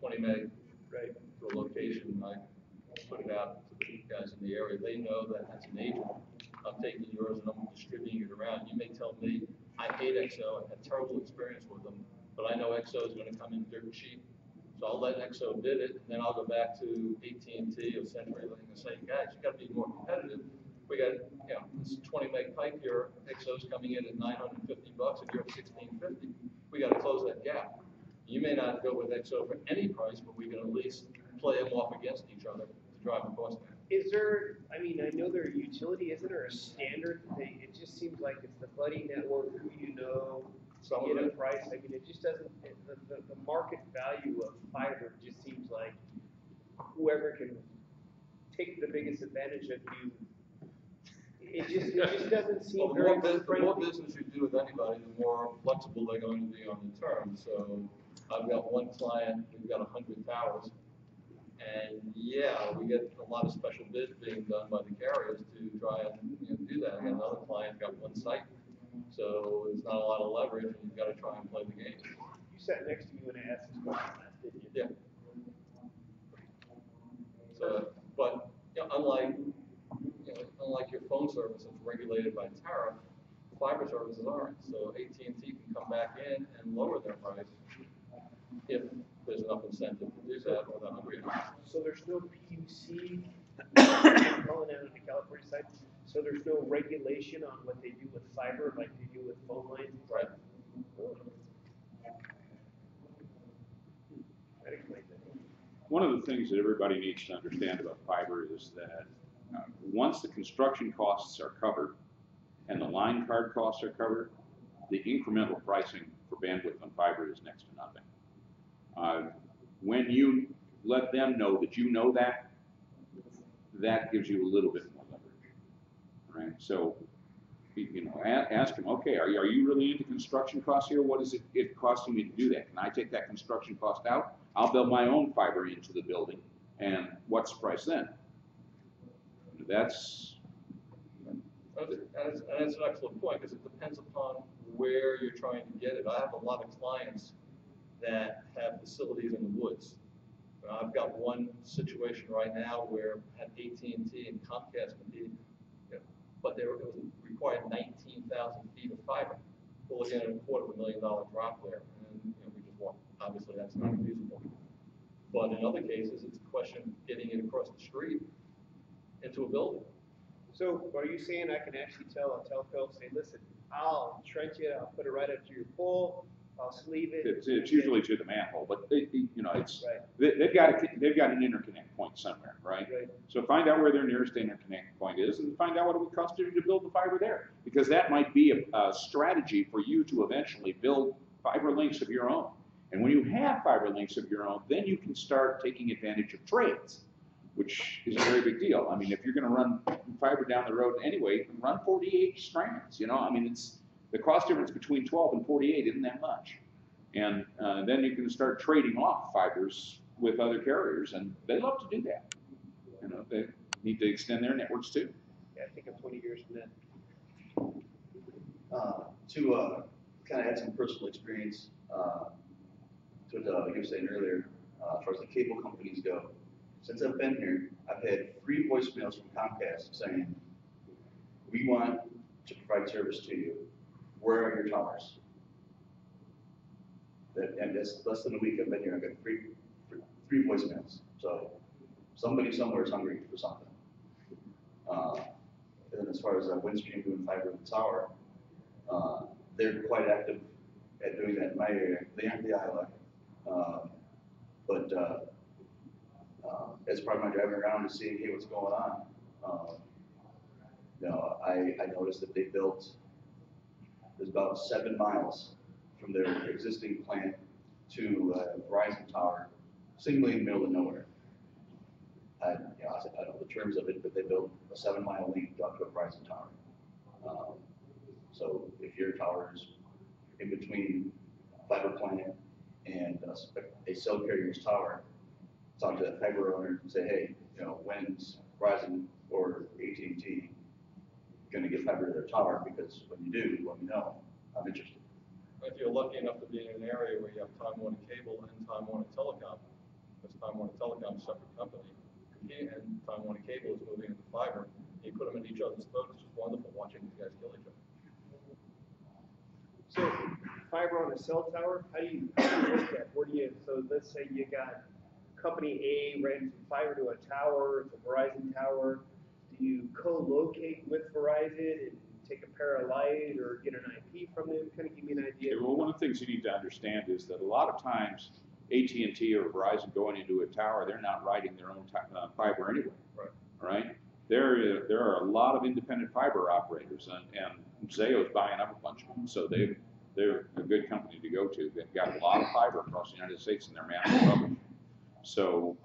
20 meg right for a location. I put it out to the guys in the area. They know that as an agent, I'm taking yours and I'm distributing it around. You may tell me I hate XO, I had terrible experience with them, but I know XO is going to come in dirt cheap. So I'll let XO bid it, and then I'll go back to AT&T or CenturyLink and say, guys, you got to be more competitive. We got, this 20 meg pipe here, XO's coming in at $950 and you're at $1,650. We got to close that gap. You may not go with XO for any price, but we can at least play them off against each other to drive the cost down. Is there, I know they're a utility, isn't there a standard? It just seems like it's the buddy network, who you know, get a price. It just doesn't, the market value of fiber just seems like whoever can take the biggest advantage of you. It just doesn't seem the more business you do with anybody, the more flexible they're going to be on the terms. So I've got one client, we've got 100 towers, and we get a lot of special bids being done by the carriers to try and do that. And another client got one site, so there's not a lot of leverage, and you've got to try and play the game. You sat next to me when I asked this question last, didn't you? Yeah. So, but unlike your phone service that's regulated by tariff, fiber services aren't. So AT&T can come back in and lower their price if there's enough incentive to do that or the hungry enough. So there's no PUC calling out on the California side. So there's no regulation on what they do with fiber like they do with phone lines. Right. Oh. That explains it. One of the things that everybody needs to understand about fiber is that once the construction costs are covered and the line card costs are covered, the incremental pricing for bandwidth on fiber is next to nothing. When you let them know that you know that gives you a little bit more leverage, right? So, you know, ask them, okay, are you really into construction costs here? What is it costing me to do that? Can I take that construction cost out? I'll build my own fiber into the building, and what's the price then? That's And that's an excellent point, because it depends upon where you're trying to get it. I have a lot of clients that have facilities in the woods. I've got one situation right now where I had AT&T and Comcast competing, but it required 19,000 feet of fiber. Well, again, a $250,000 drop there, and we just walked. Obviously, that's not feasible. But in other cases, it's a question of getting it across the street into a building. So are you saying I can actually tell a telco, say, listen, I'll trench it, I'll put it right up to your pole, I'll sleeve it. It's usually to the manhole, but you know, it's right. they've got an interconnect point somewhere, right? So find out where their nearest interconnect point is, and find out what it would cost you to build the fiber there, because that might be a strategy for you to eventually build fiber links of your own. And when you have fiber links of your own, then you can start taking advantage of trades, which is a very big deal. I mean, if you're going to run fiber down the road anyway, run 48 strands. You know, I mean, it's the cost difference between 12 and 48 isn't that much. And then you can start trading off fibers with other carriers, and they love to do that. You know, they need to extend their networks too. Yeah, I think of 20 years from then. To kind of add some personal experience to what you were saying earlier, as far as the cable companies go, since I've been here, I've had 3 voicemails from Comcast saying, we want to provide service to you. Where are your towers? And that's less than a week I've been here, I've got three voicemails. So somebody somewhere is hungry for something. And then as far as Windstream doing fiber to the tower, they're quite active at doing that in my area. They aren't the ILEC. But as part of my driving around and seeing, hey, what's going on, I noticed that they built, there's about 7 miles from their existing plant to Verizon tower, singly in the middle of nowhere. I don't know the terms of it, but they built a 7-mile link up to a Verizon tower. So if your tower is in between fiber plant and a cell carrier's tower, talk to that fiber owner and say, hey, when's Verizon or AT&T going to get fiber to their tower? Because when you do, let me know. I'm interested. If you're lucky enough to be in an area where you have Time Warner Cable and Time Warner Telecom, because Time Warner Telecom is a separate company, and Time Warner Cable is moving into fiber, you put them in each other's throats. It's just wonderful watching these guys kill each other. So fiber on a cell tower, how do you look at? Where do you? So let's say you got company A renting fiber to a tower, it's a Verizon tower. Do you co-locate with Verizon and take a pair of light or get an IP from them? Kind of give me an idea. Okay, well, one of the things you need to understand is that a lot of times AT&T or Verizon going into a tower, they're not riding their own fiber anyway. Right. Right? There are a lot of independent fiber operators, and Zayo's buying up a bunch of them, so they're a good company to go to. They've got a lot of fiber across the United States in their master coverage. So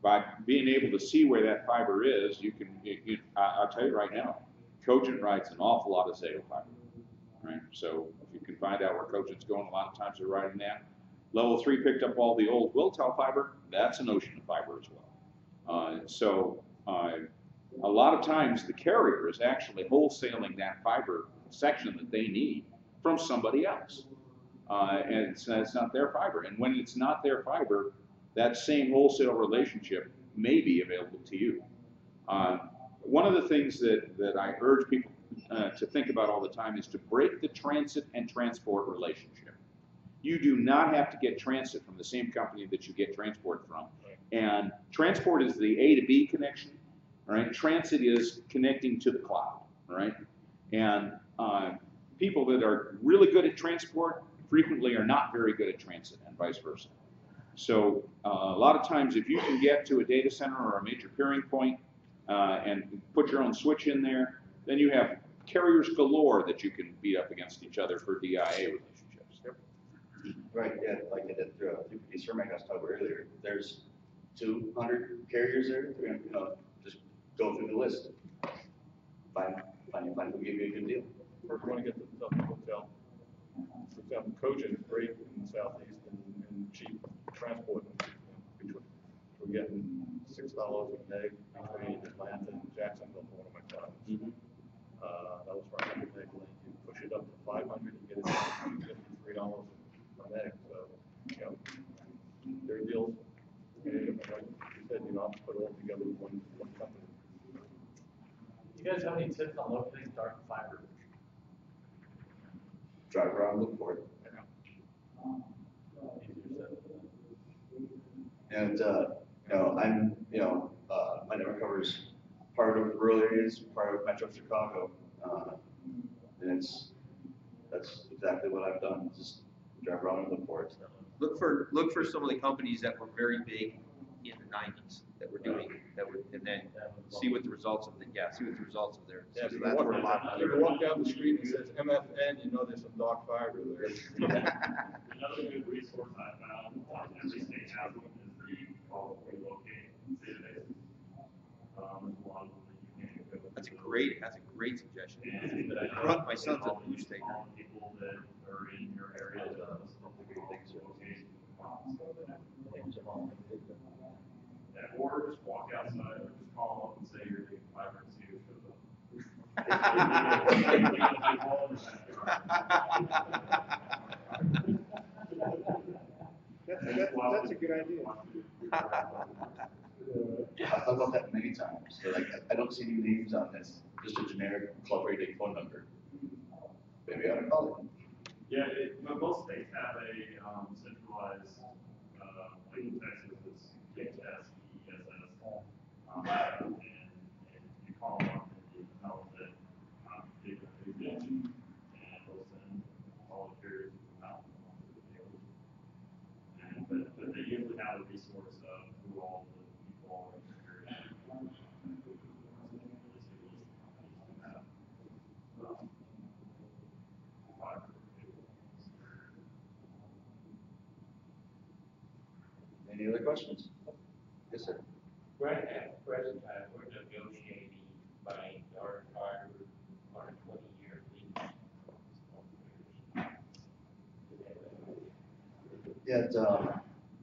by being able to see where that fiber is, I'll tell you right now, Cogent rides an awful lot of Zayo fiber. Right? So if you can find out where Cogent's going, a lot of times they're riding that. Level 3 picked up all the old Wiltel fiber. That's an ocean of fiber as well. A lot of times the carrier is actually wholesaling that fiber section that they need from somebody else. And it's not their fiber. And when it's not their fiber, that same wholesale relationship may be available to you. One of the things that I urge people to think about all the time is to break the transit and transport relationship. You do not have to get transit from the same company that you get transport from. And transport is the A to B connection, right? Transit is connecting to the cloud, right? And people that are really good at transport frequently are not very good at transit, and vice versa. So a lot of times, if you can get to a data center or a major peering point and put your own switch in there, then you have carriers galore that you can beat up against each other for DIA relationships. Right, yeah, like I did through a survey I was talking about earlier. There's 200 carriers there. We're going to just go through the list. Find find who give you a good deal. First, we want to get the hotel. For example, Cogent is great in the southeast and cheap transport. We're getting $6 a day between Atlanta and Jacksonville for one of my clients. That was for 100 meg link. You push it up to 500 and get it down to $53 a meg. So, you know, their deals. And like you said, you know, I'll put it all together with one company. You guys have any tips on locating dark fiber? Drive around, look for it. And, you know, my network covers part of rural areas, part of Metro Chicago. And that's exactly what I've done, just drive around and look for it. Look for some of the companies that were very big in the 90s that were doing and then see what the results of their. Yeah, So if that's where a lot of you walk down the street and it says MFN, you know there's some dark fiber there. Another good resource I found, every state has one, is the call relocate database. There's a lot of them that you can go. That's a great suggestion. And My son's at the new state. all the people that are in your area that are located. Or just walk outside or just call up and say you're taking fiber and see who shows up. That's a good idea. I've thought about that many times. So, like, I don't see any names on this, just a generic club rating phone number. Maybe I ought to call it. Yeah, but most states have a centralized, like in Texas, it's DHS, ESS, and you call them up and you tell them that they're going to do this, and they'll send all the carriers out to the field. But they usually have a resource of who all the people are in the area. Any other questions? Yes, sir. Right at the present time, we're negotiating buying dark fiber on a 20-year lease. Yeah,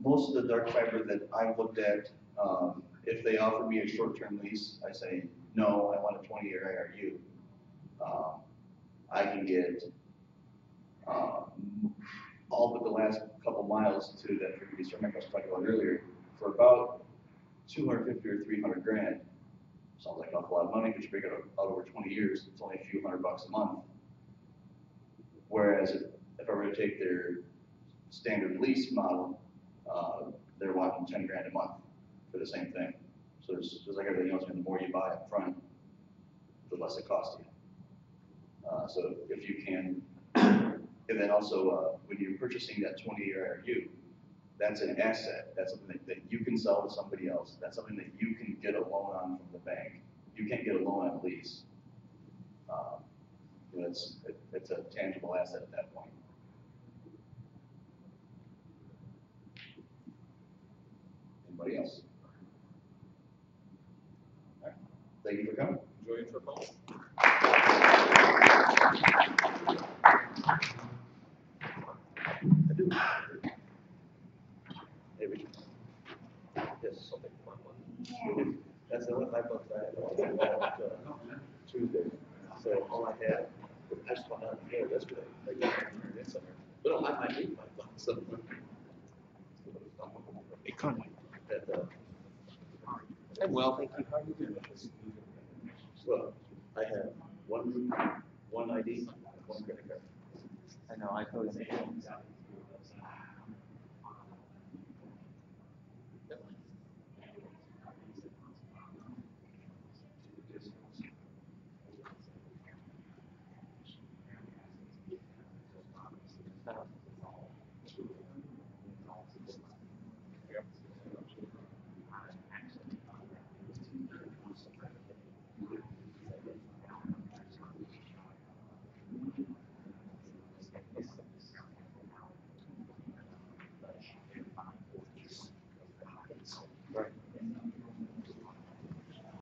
most of the dark fiber that I've looked at, if they offer me a short-term lease, I say, no, I want a 20-year IRU. I can get all but the last couple miles to that previous term I was talking about earlier for about 250 or 300 grand. Sounds like an awful lot of money, but you break it out over 20 years, it's only a few $100 a month. Whereas if I were to take their standard lease model, they're wanting 10 grand a month for the same thing. So it's just like everything else, the more you buy up front, the less it costs you. So if you can, and then also when you're purchasing that 20-year IRU, that's an asset. That's something that you can sell to somebody else. That's something that you can get a loan on from the bank. You can't get a loan on a lease. It's a tangible asset at that point. Anybody else? All right. Thank you for coming. Enjoy your trip home. Hey, Richard. Yes, something fun. That's the only $5 I had Tuesday. So all I had, I just went out and hailed yesterday. Like, but I need $5. So. Hey, Conway. I'm well, thank you. How are you doing? Well, I have one ID, one credit card. I know, I totally